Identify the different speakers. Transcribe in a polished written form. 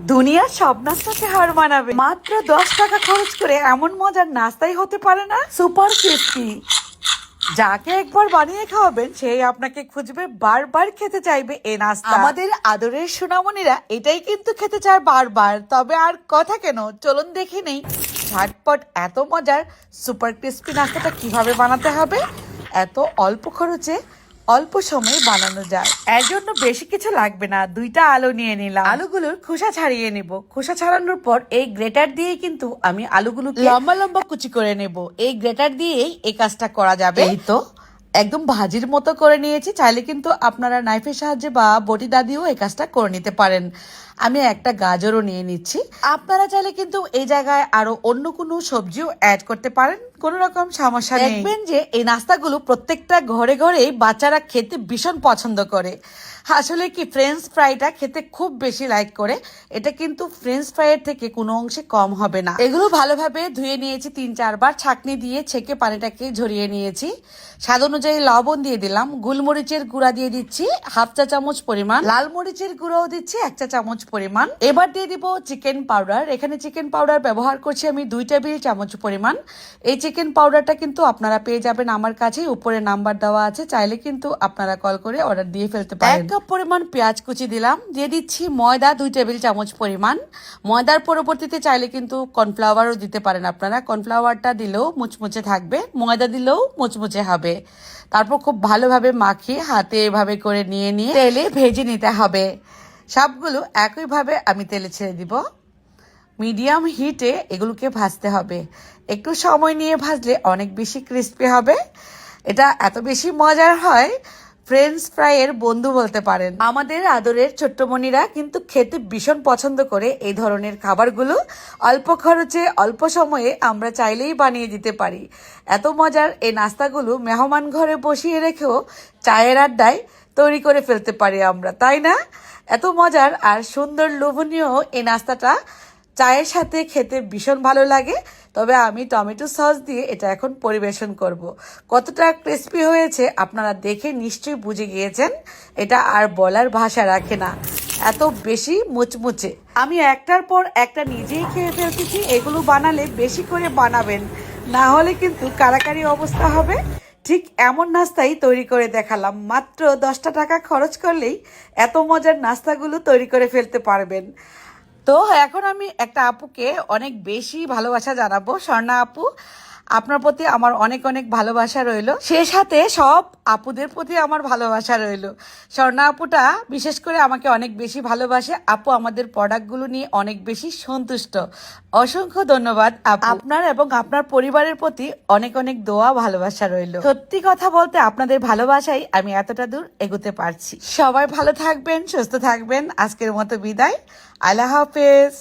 Speaker 1: দুনিয়ার সব নাস্তাকে হার মানাবে মাত্র 10 টাকা খরচ করে এমন মজার নাস্তাই হতে পারে না। সুপার ক্রিস্পি, যাকে একবার বানিয়ে খাওয়াবেন সেই আপনাকে খুঁজবে, বারবার খেতে চাইবে এই নাস্তা। আমাদের আদরের সোনামণিরা এটাই কিন্তু খেতে চায় বারবার। তবে আর কথা কেন, চলুন দেখে নেই ঝটপট এত মজার সুপার ক্রিস্পি নাস্তাটা কিভাবে বানাতে হবে। এত অল্প খরচে অল্প সময়ে বানানো যায়। এর জন্য বেশি কিছু লাগবে না, 2টা আলু নিয়ে নিলাম। আলুগুলোর খোসা ছাড়িয়ে নেব। খোসা ছাড়ানোর পর এই গ্রেটার দিয়ে কিন্তু আমি আলুগুলো লম্বা লম্বা কুচি করে নেব। এই গ্রেটার দিয়েই এই কাজটা করা যাবে। এই তো একদম ভাজির মতো করে নিয়েছি। চাইলে কিন্তু আপনারা নাইফের সাহায্যে বা বটি দা দিয়েও এই কাজটা করে নিতে পারেন। আমি একটা গাজরও নিয়ে নিচ্ছি। আপনারা চাইলে কিন্তু এই জায়গায় আরো অন্য কোনো সবজিও অ্যাড করতে পারেন, কোনো রকম সমস্যা নেই। দেখবেন যে এই নাস্তাগুলো প্রত্যেকটা ঘরে ঘরেই বাচ্চারা খেতে ভীষণ পছন্দ করে। আসলে কি, ফ্রেঞ্চ ফ্রাইটা খেতে খুব বেশি লাইক করে। এটা কিন্তু ফ্রেঞ্চ ফ্রাইয়ের থেকে কোনো অংশে কম হবে না। এগুলো ভালোভাবে ধুয়ে নিয়েছি 3-4 বার, ছাঁকনি দিয়ে ছেঁকে পানিটাকে ঝরিয়ে নিয়েছি। স্বাদ অনুযায়ী লবণ দিয়ে দিলাম, গোলমরিচের গুঁড়া দিয়ে দিচ্ছি 1/2 চা চামচ পরিমাণ, লাল মরিচের গুঁড়াও দিচ্ছি 1 চা চামচ পরিমাণ। এবার দিয়ে দিব চিকেন পাউডার। এখানে চিকেন পাউডার ব্যবহার করছি আমি 2 টেবিল চামচ পরিমাণ। এই চিকেন পাউডারটা কিন্তু আপনারা পেয়ে যাবেন আমার কাছে, উপরে নাম্বার দেওয়া আছে, চাইলে কিন্তু আপনারা কল করে অর্ডার দিয়ে ফেলতে পারেন। 1 কাপ পরিমাণ পেঁয়াজ কুচি দিলাম। দিয়ে দিচ্ছি ময়দা 2 টেবিল চামচ পরিমাণ। ময়দার পরবর্তীতে চাইলে কিন্তু কর্নফ্লাওয়ারও দিতে পারেন আপনারা। কর্নফ্লাওয়ারটা দিলেও মুচমুচে থাকবে, ময়দা দিলেও মুচমুচে হবে। তারপর খুব ভালোভাবে মাখিয়ে হাতে এভাবে করে নিয়ে তেলে ভেজে নিতে হবে। সবগুলো একইভাবে আমি তেলে ছেড়ে দিব। মিডিয়াম হিটে এগুলোকে ভাজতে হবে। একটু সময় নিয়ে ভাজলে অনেক বেশি ক্রিস্পি হবে। এটা এত বেশি মজার হয়, ফ্রেঞ্চ ফ্রাইয়ের বন্ধু বলতে পারেন। আমাদের আদরের ছোট্টমণিরা কিন্তু খেতে ভীষণ পছন্দ করে এই ধরনের খাবারগুলো। অল্প খরচে অল্প সময়ে আমরা চাইলেই বানিয়ে দিতে পারি। এত মজার এই নাস্তাগুলো মেহমান ঘরে বসিয়ে রেখেও চায়ের আড্ডায় তৈরি করে ফেলতে পারি আমরা, তাই না? এত মজার আর সুন্দর লোভনীয় এই নাস্তাটা চায়ের সাথে খেতে ভীষণ ভালো লাগে। তবে আমি টমেটো সস দিয়ে এটা এখন পরিবেশন করব। কতটা ক্রিস্পি হয়েছে আপনারা দেখে নিশ্চয়ই বুঝে গিয়েছেন। এটা আর বলার ভাষা রাখে না, এত বেশি মুচমুচে। আমি একটার পর একটা নিজেই খেয়ে ফেলতেছি। এগুলো বানালে বেশি করে বানাবেন, না হলে কিন্তু কারাকারি অবস্থা হবে। ঠিক এমন নাস্তাই তৈরি করে দেখালাম। মাত্র 10টা টাকা খরচ করলেই এত মজার নাস্তাগুলো তৈরি করে ফেলতে পারবেন। তো এখন আমি একটা আপুকে অনেক বেশি ভালোবাসা জানাবো। স্বর্ণা আপু, আপনার প্রতি আমার অনেক অনেক ভালোবাসা রইল। সে সাথে সব আপুদের প্রতি আমার ভালোবাসা রইল। স্বর্ণা আপুটা বিশেষ করে আমাকে অনেক বেশি ভালোবাসে। আপু আমাদের প্রোডাক্টগুলো নিয়ে অনেক বেশি সন্তুষ্ট। অসংখ্য ধন্যবাদ আপু। আপনার এবং আপনার পরিবারের প্রতি অনেক অনেক দোয়া ভালোবাসা রইল। সত্যি কথা বলতে আপনাদের ভালোবাসাই আমি এতটা দূর এগোতে পারছি। সবাই ভালো থাকবেন, সুস্থ থাকবেন। আজকের মতো বিদায়, আল্লাহ হাফেজ।